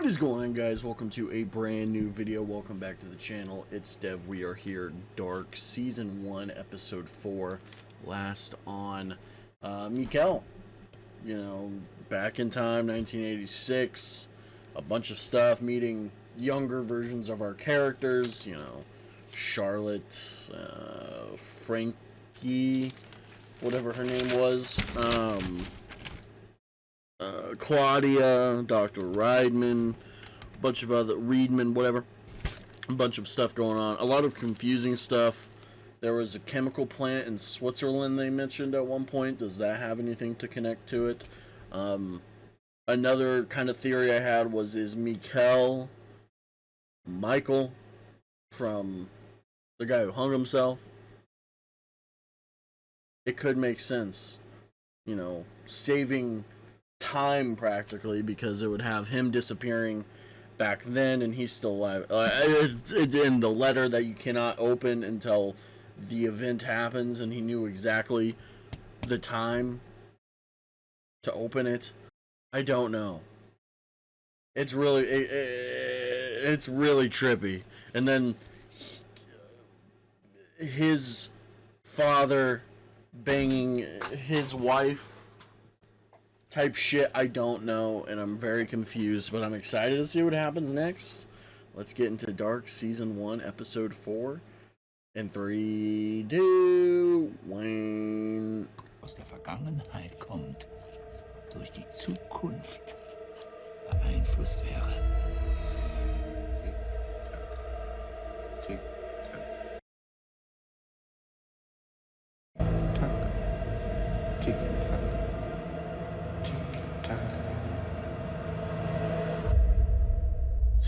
What is going on, guys? Welcome to a brand new video. Welcome back to the channel. It's Dev. We are here, Dark Season 1, Episode 4. Last on Mikkel. You know, back in time, 1986. A bunch of stuff, meeting younger versions of our characters. You know, Charlotte, Frankie, whatever her name was. Claudia, Dr. Riedman, a bunch of other Riedman, whatever, a bunch of stuff going on. A lot of confusing stuff. There was a chemical plant in Switzerland they mentioned at one point. Does that have anything to connect to it? Another kind of theory I had was, is Michael from the guy who hung himself? It could make sense, you know, saving time practically, because it would have him disappearing back then and he's still alive. In the letter that you cannot open until the event happens, and he knew exactly the time to open it. I don't know. It's really it's really trippy. And then his father banging his wife type shit, I don't know, and I'm very confused, but I'm excited to see what happens next. Let's get into Dark Season 1, Episode 4. In 3, 2, 1. Aus der Vergangenheit kommt, durch die Zukunft beeinflusst wäre.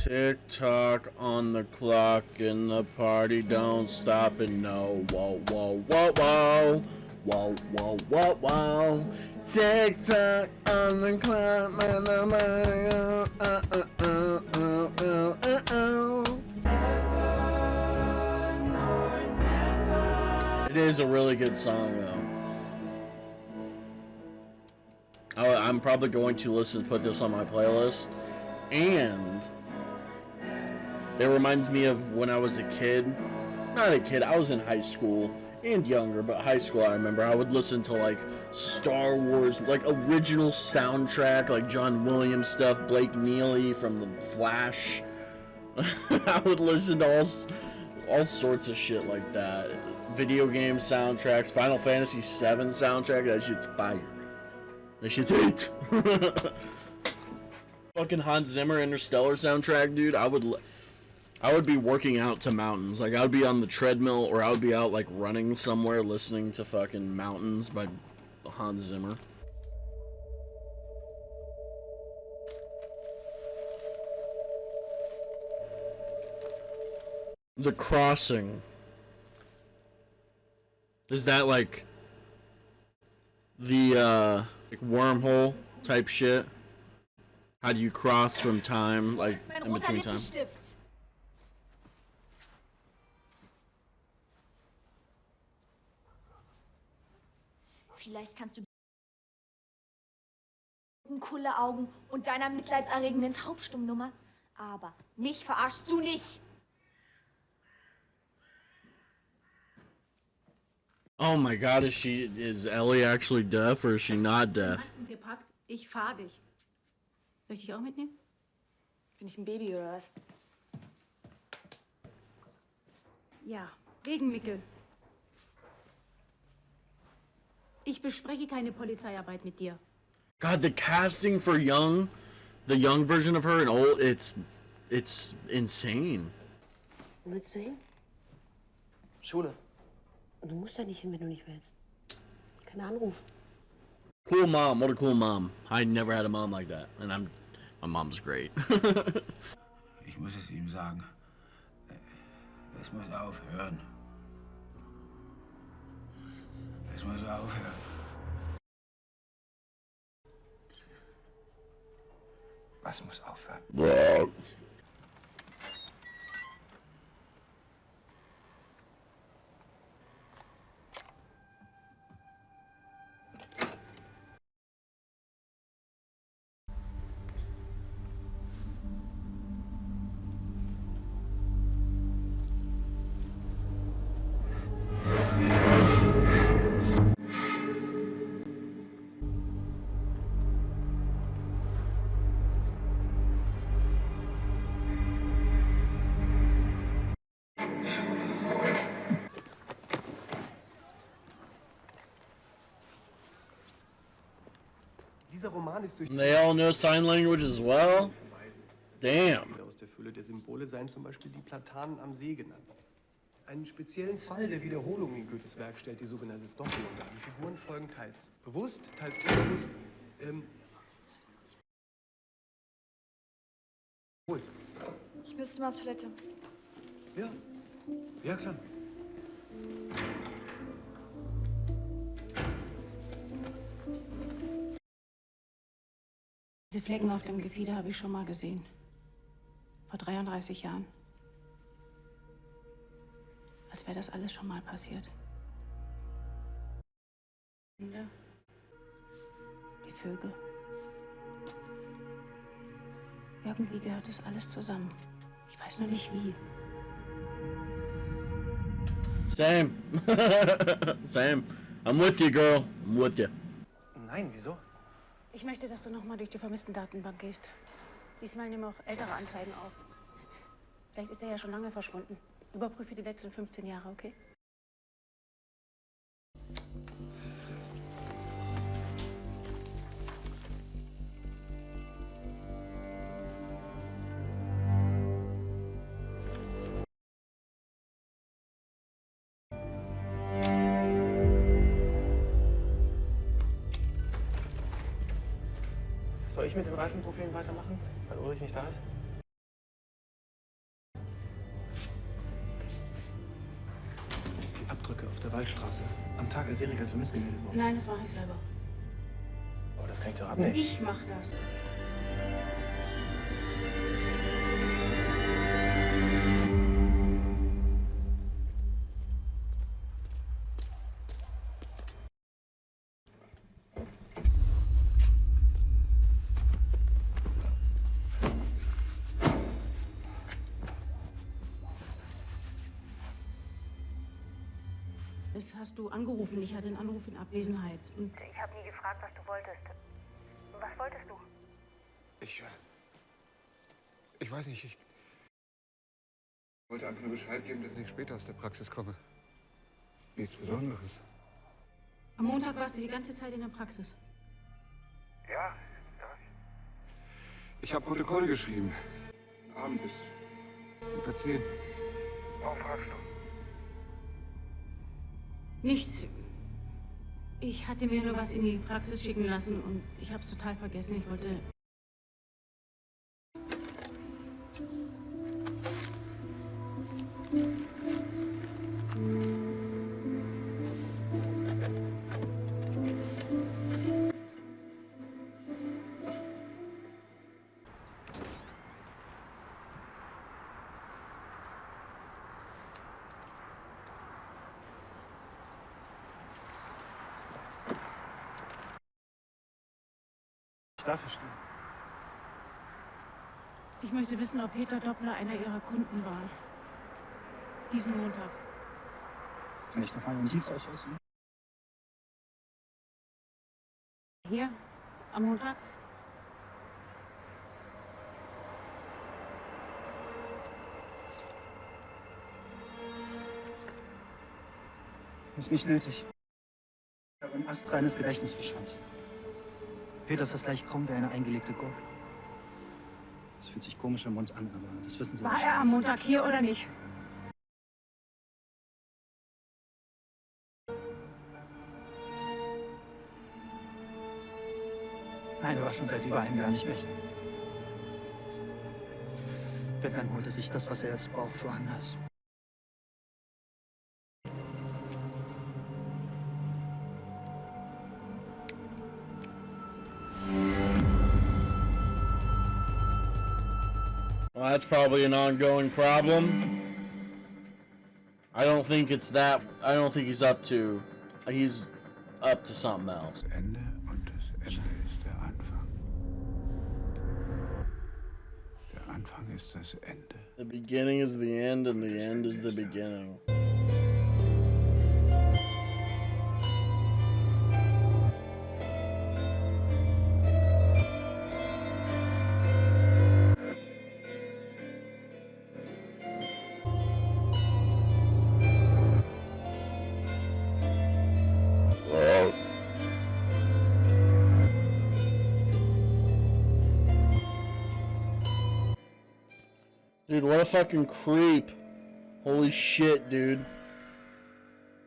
Tick-tock on the clock and the party don't stop, and no, whoa, whoa, whoa, whoa, whoa, whoa, whoa, whoa. Tick-tock on the clock and the party, It is a really good song, though. I'm probably going to put this on my playlist, and it reminds me of when I was a kid. Not a kid, I was in high school and younger, but high school I remember I would listen to like Star Wars, like original soundtrack, like John Williams stuff, Blake Neely from The Flash. I would listen to all sorts of shit like that. Video game soundtracks, Final Fantasy VII soundtrack, that shit's fire. That shit's it. Fucking Hans Zimmer Interstellar soundtrack, dude. I would be working out to Mountains. Like, I would be on the treadmill, or I would be out, like, running somewhere listening to fucking Mountains by Hans Zimmer. The Crossing. Is that, like, the, like, wormhole type shit? How do you cross from time, like, in between time? Vielleicht kannst du Kulleraugen und deiner mitleidserregenden Taubstummnummer, aber mich verarschst du nicht. Oh my God, is Ellie actually deaf, or is she not deaf? Gepackt, ich fahr dich. Soll ich dich auch mitnehmen? Bin ich ein Baby oder was? Ja, wegen Mickel. Ich bespreche keine Polizeiarbeit mit dir. God, the casting for the young version of her and old, it's insane. Wo willst du hin? Schule. Du musst da nicht hin, wenn du nicht willst. Ich kann anrufen. Cool mom, what a cool mom. I never had a mom like that, and my mom's great. Ich muss es ihm sagen. Es muss aufhören. Es muss aufhören. Was muss aufhören? Dieser Roman ist durch... They all know sign language as well? Damn. Aus der Fülle der Symbole seien zum Beispiel die Platanen am See genannt. Einen speziellen Fall der Wiederholung in Goethes Werk stellt die sogenannte Doppelung dar. Die Figuren folgen teils bewusst, teils unbewusst. Ich müsste mal auf Toilette. Ja, ja klar. Diese Flecken auf dem Gefieder habe ich schon mal gesehen. Vor 33 Jahren. Als wäre das alles schon mal passiert. Die Vögel. Irgendwie gehört das alles zusammen. Ich weiß nur nicht wie. Same. Same. I'm with you, girl. I'm with you. Nein, wieso? Ich möchte, dass du noch mal durch die Vermissten-Datenbank gehst. Diesmal nimm auch ältere Anzeigen auf. Vielleicht ist er ja schon lange verschwunden. Überprüfe die letzten 15 Jahre, okay? Soll ich mit den Reifenprofilen weitermachen, weil Ulrich nicht da ist? Die Abdrücke auf der Waldstraße. Am Tag, als Erik als vermisst gemeldet wurde. Nein, das mache ich selber. Aber das kann ich doch abnehmen. Ich mache das. Das hast du angerufen. Ich hatte einen Anruf in Abwesenheit. Und ich habe nie gefragt, was du wolltest. Was wolltest du? Ich weiß nicht, ich wollte einfach nur Bescheid geben, dass ich später aus der Praxis komme. Nichts Besonderes. am Montag warst du die ganze Zeit in der Praxis. Ja. Ich habe Protokolle geschrieben. Abend bis ungefähr 10. Warum fragst du? Nichts. Ich hatte mir nur was in die Praxis schicken lassen und ich habe es total vergessen. Ich wollte... Ich darf verstehen. Ich möchte wissen, ob Peter Doppler einer Ihrer Kunden war. Diesen Montag. Kann ich noch mal Ihren Dienstausweis sehen? Hier, am Montag? Ist nicht nötig. Ich habe ein astreines Gedächtnis verschanzt. Peter ist das gleich krumm wie eine eingelegte Gurke. Das fühlt sich komisch im Mund an, aber das wissen Sie War wahrscheinlich. er am Montag hier oder nicht? Nein, er war schon seit über einem Jahr nicht mehr hier. Wenn, dann holte sich das, was er jetzt braucht, woanders. Well, that's probably an ongoing problem. I don't think it's that. I don't think he's up to. He's up to something else. Das Ende und das Ende ist der Anfang. Der Anfang ist das Ende. The beginning is the end, and the end is the beginning. Dude, what a fucking creep. Holy shit, dude.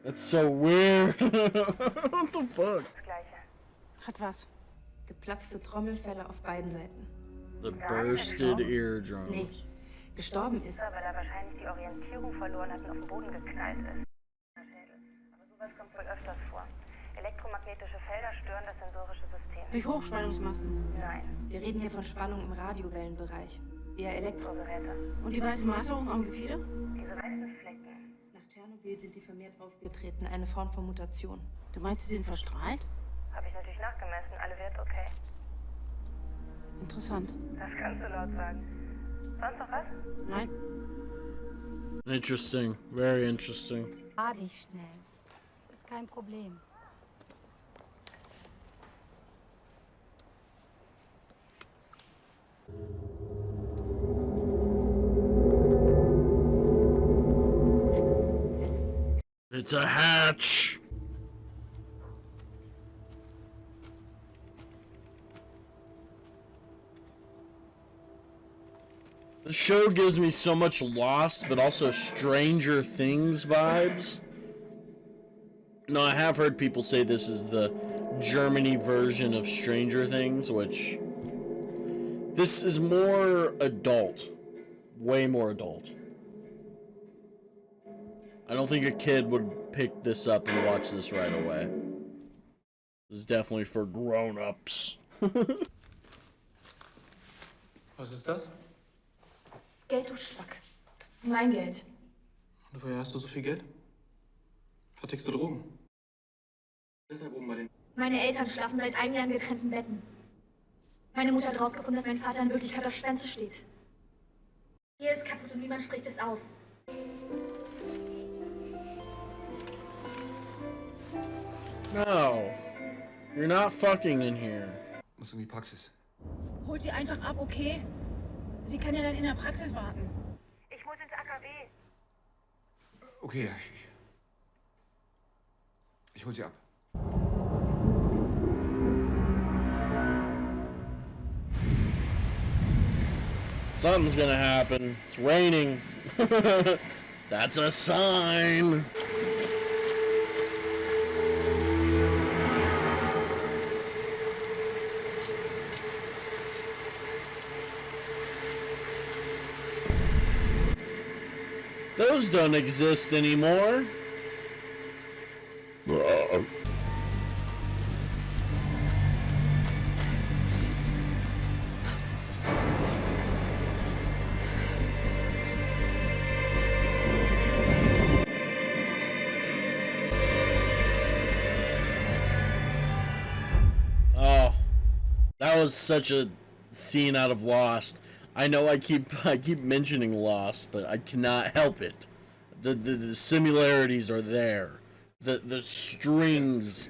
That's so weird. What the fuck? Hat was? Geplatzte Trommelfelle auf beiden Seiten. The bursted eardrums. Nee, gestorben ist. Weil er wahrscheinlich die Orientierung verloren hat und auf den Boden geknallt ist. Aber sowas kommt wohl öfters vor. Elektromagnetische Felder stören das sensorische System. Durch Hochspannungsmasten? Nein. Wir reden hier von Spannung im Radiowellenbereich. Eher Elektrogeräte. Und die weiße Maserung am Gefieder? Diese weißen Flecken. Nach Tschernobyl sind die vermehrt aufgetreten. Eine Form von Mutation. Du meinst, sie sind verstrahlt? Habe ich natürlich nachgemessen. Alle Wert okay. Interessant. Das kannst du laut sagen. Sonst noch was? Nein. Interesting. Very interesting. Fahr dich schnell. Ist kein Problem. It's a hatch. The show gives me so much Lost, but also Stranger Things vibes. No, I have heard people say this is the Germany version of Stranger Things, which this is more adult. Way more adult. I don't think a kid would pick this up and watch this right away. This is definitely for grown-ups. Was ist das? Das Geld, du Spack. Das ist mein Geld. Und woher hast du so viel Geld? Vertickst du Drogen? Deshalb oben bei den... Meine Eltern schlafen seit einem Jahr in getrennten Betten. Meine Mutter hat rausgefunden, dass mein Vater in Wirklichkeit auf Schwänze steht. Hier ist kaputt und niemand spricht es aus. No. You're not fucking in here. Muss in die Praxis. Holt sie einfach ab, okay? Sie kann ja dann in der Praxis warten. Ich muss ins AKW. Okay, ich hol sie ab. Something's gonna happen. It's raining. That's a sign. Those don't exist anymore. Oh, that was such a scene out of Lost. I know I keep mentioning Lost, but I cannot help it. The similarities are there. The strings,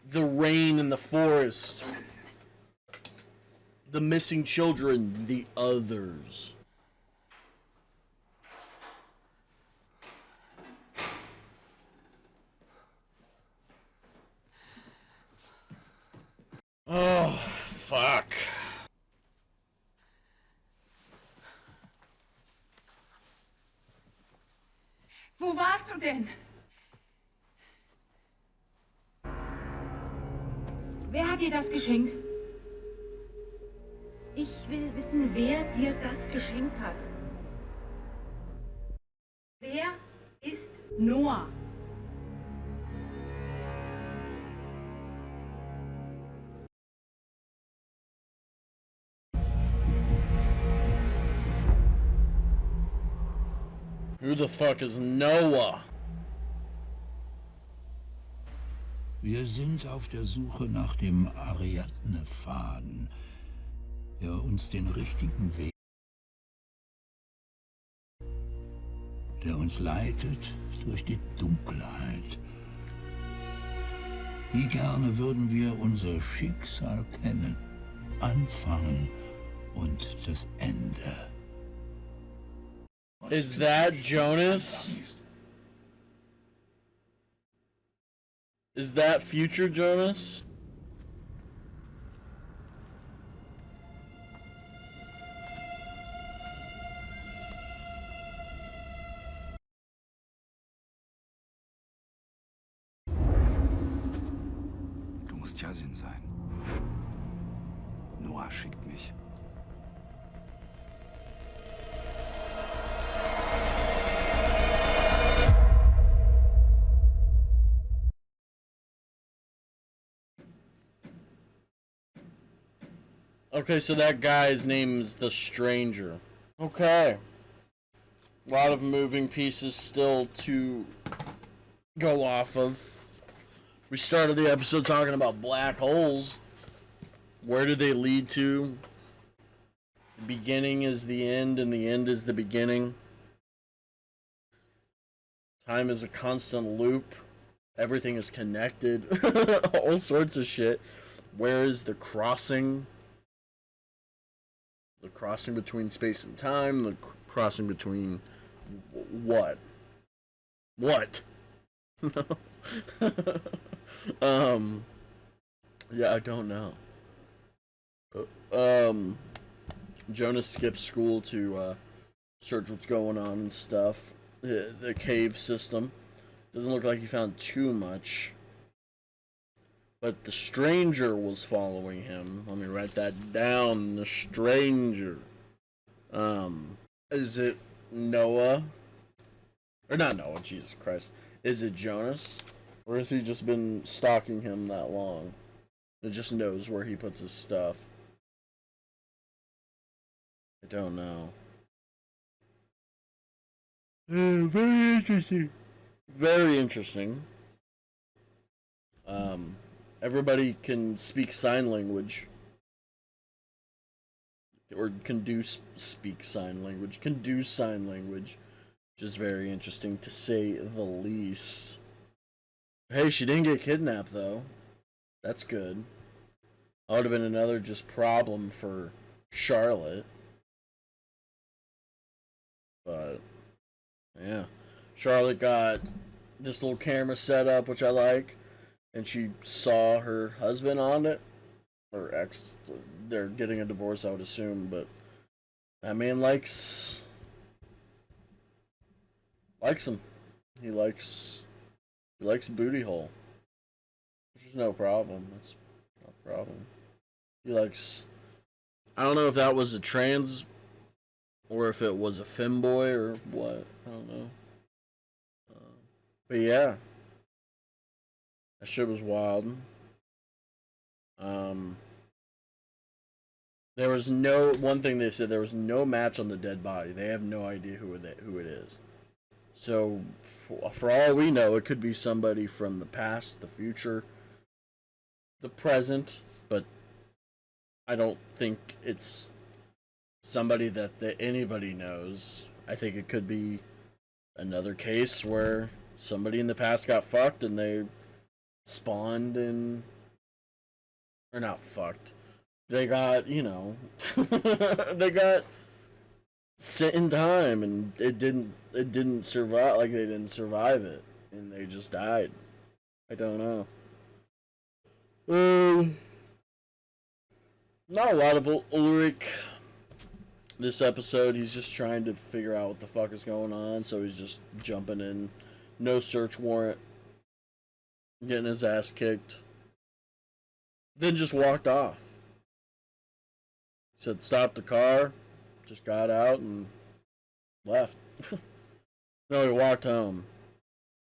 the rain in the forest, the missing children, the others. Oh, fuck. Wo warst du denn? Wer hat dir das geschenkt? Ich will wissen, wer dir das geschenkt hat. Wer ist Noah? Who the fuck is Noah? Wir sind auf der Suche nach dem Ariadne-Faden, der uns den richtigen Weg, der uns leitet durch die Dunkelheit. Wie gerne würden wir unser Schicksal kennen, Anfang und das Ende. Is that Jonas? Is that future Jonas? Müsste ja Sinn sein. Noah schickt mich. Okay, so that guy's name's the Stranger. Okay. A lot of moving pieces still to go off of. We started the episode talking about black holes. Where do they lead to? The beginning is the end, and the end is the beginning. Time is a constant loop. Everything is connected. All sorts of shit. Where is the crossing? The crossing between space and time. The crossing between what? What? Yeah, I don't know. Jonas skips school to search what's going on and stuff. The cave system. Doesn't look like he found too much. But the Stranger was following him. Let me write that down. The Stranger. Is it Noah? Or not Noah, Jesus Christ. Is it Jonas? Or has he just been stalking him that long? It just knows where he puts his stuff. I don't know. Very interesting. Very interesting. Everybody can speak sign language. Or can do speak sign language. Can do sign language. Which is very interesting to say the least. Hey, she didn't get kidnapped though. That's good. That would have been another just problem for Charlotte. But yeah. Charlotte got this little camera set up, which I like. And she saw her husband on it. Or ex. They're getting a divorce, I would assume. But that man likes him. He likes booty hole. Which is no problem. That's no problem. He likes... I don't know if that was a trans... or if it was a femboy or what. I don't know. But yeah. That shit was wild. There was no... One thing they said, there was no match on the dead body. They have no idea who it is. So, for all we know, it could be somebody from the past, the future, the present, but I don't think it's somebody that anybody knows. I think it could be another case where somebody in the past got fucked and they spawned in... Or not fucked. They got, they got sent in time and it didn't survive, like they didn't survive it and they just died. I don't know. Not a lot of Ulrich this episode. He's just trying to figure out what the fuck is going on, so he's just jumping in. No search warrant. Getting his ass kicked. Then just walked off. Said stop the car. Just got out and left. No, he walked home.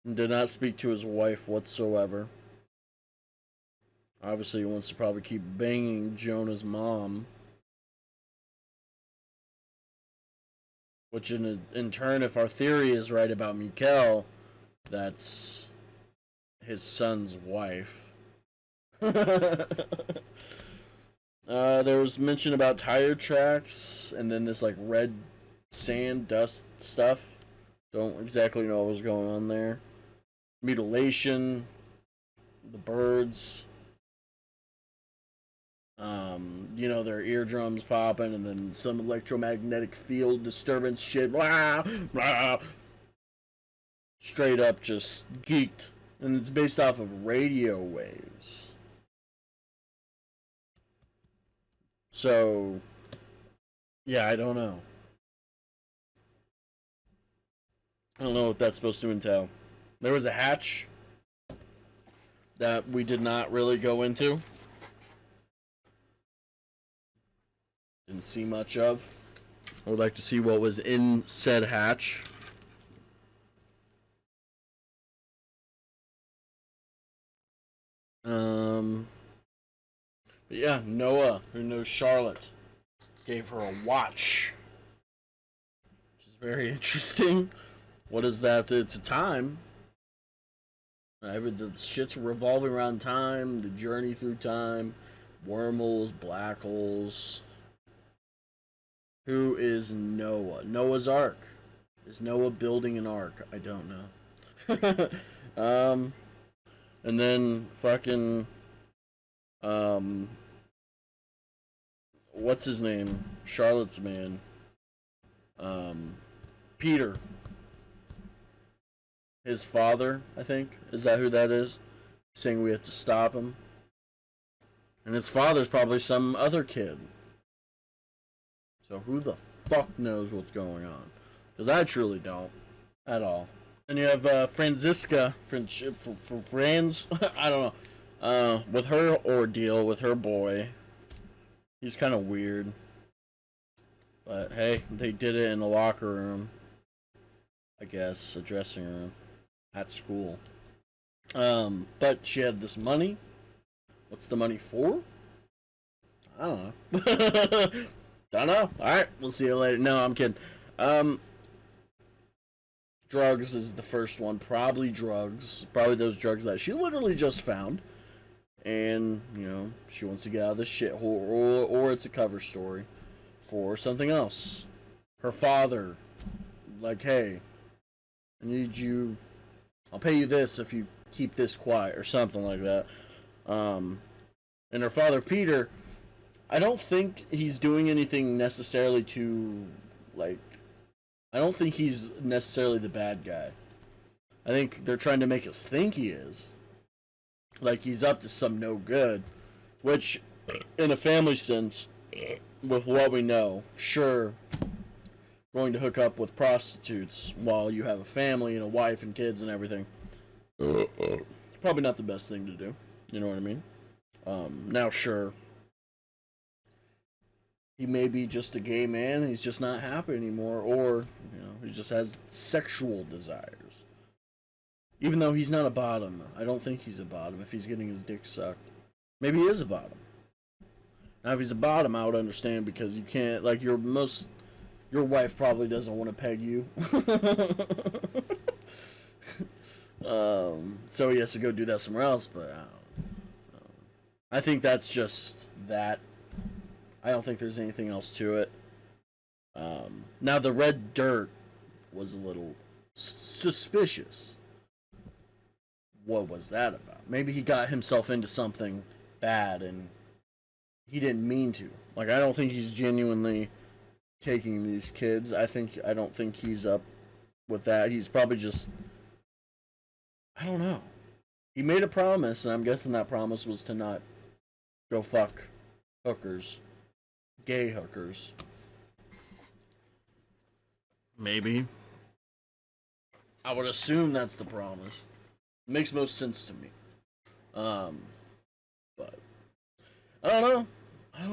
And did not speak to his wife whatsoever. Obviously, he wants to probably keep banging Jonah's mom. Which in turn, if our theory is right about Mikkel, that's his son's wife. There was mention about tire tracks, and then this like red sand dust stuff. Don't exactly know what was going on there. Mutilation, the birds. Their eardrums popping, and then some electromagnetic field disturbance shit. Blah, blah. Straight up just geeked. And it's based off of radio waves. So, yeah, I don't know. I don't know what that's supposed to entail. There was a hatch. that we did not really go into. Didn't see much of. I would like to see what was in said hatch. But yeah, Noah, who knows Charlotte, gave her a watch, which is very interesting. What is that? It's a time. The shit's revolving around time, the journey through time, wormholes, black holes. Who is Noah? Noah's Ark. Is Noah building an ark? I don't know. And then fucking what's his name? Charlotte's man. Peter. His father, I think. Is that who that is? Saying we have to stop him. And his father's probably some other kid. So who the fuck knows what's going on? Because I truly don't. At all. And you have Franziska. Franz? I don't know. With her ordeal, with her boy. He's kind of weird. But hey, they did it in a locker room. I guess. A dressing room. At school. But she had this money. What's the money for? I don't know. Don't know. Alright, we'll see you later. No, I'm kidding. Drugs is the first one. Probably drugs. Probably those drugs that she literally just found. And, you know, she wants to get out of this shithole. Or it's a cover story for something else. Her father. Like, hey, I need you. I'll pay you this if you keep this quiet. Or something like that. And her father, Peter, I don't think he's doing anything necessarily to, like, I don't think he's necessarily the bad guy. I think they're trying to make us think he is. Like, he's up to some no good. Which, in a family sense, with what we know, sure, going to hook up with prostitutes while you have a family and a wife and kids and everything, probably not the best thing to do. You know what I mean? Now, sure, he may be just a gay man, he's just not happy anymore, or, you know, he just has sexual desires. Even though he's not a bottom. I don't think he's a bottom if he's getting his dick sucked. Maybe he is a bottom. Now, if he's a bottom, I would understand, because you can't, like, your wife probably doesn't want to peg you. So he has to go do that somewhere else, but I think that's just that. I don't think there's anything else to it. Now, the red dirt was a little suspicious. What was that about? Maybe he got himself into something bad and he didn't mean to. Like, I don't think he's genuinely taking these kids. I don't think he's up with that. He's probably just, I don't know. He made a promise, and I'm guessing that promise was to not go fuck hookers. Gay hookers. Maybe. I would assume that's the promise. Makes most sense to me. But I don't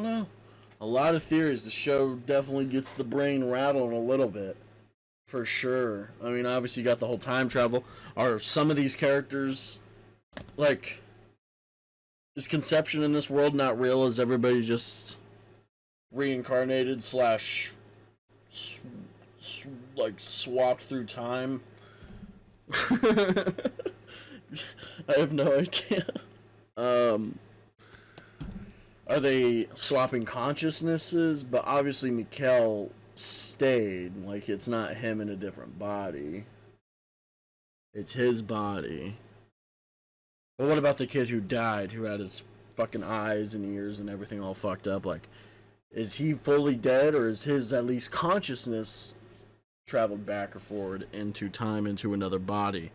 know. A lot of theories. The show definitely gets the brain rattling a little bit. For sure. I mean, obviously you got the whole time travel. Are some of these characters, like, is conception in this world not real? Is everybody just reincarnated / like swapped through time? I have no idea. Are they swapping consciousnesses? But obviously Mikkel stayed. Like, it's not him in a different body. It's his body. But what about the kid who died, who had his fucking eyes and ears and everything all fucked up? Like, is he fully dead, or is his, at least, consciousness traveled back or forward into time, into another body?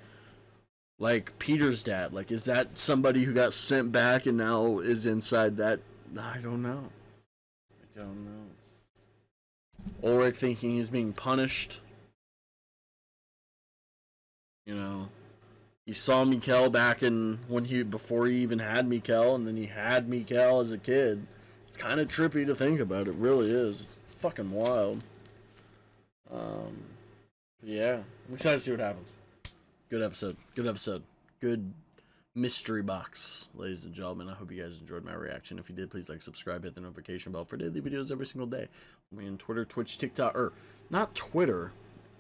Like Peter's dad. Like, is that somebody who got sent back and now is inside that? I don't know. Ulrich thinking he's being punished. You know, He saw Mikkel back in before he even had Mikkel, and then he had Mikkel as a kid. It's kind of trippy to think about. It really is. It's fucking wild. Yeah, I'm excited to see what happens. Good episode. Good episode. Good mystery box, ladies and gentlemen. I hope you guys enjoyed my reaction. If you did, please like, subscribe, hit the notification bell for daily videos every single day. I'm on Twitter, Twitch, TikTok, or not Twitter,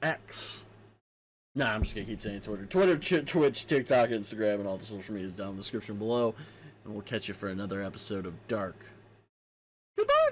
X. Nah, I'm just gonna keep saying Twitter. Twitch, TikTok, Instagram, and all the social media is down in the description below. And we'll catch you for another episode of Dark. Goodbye!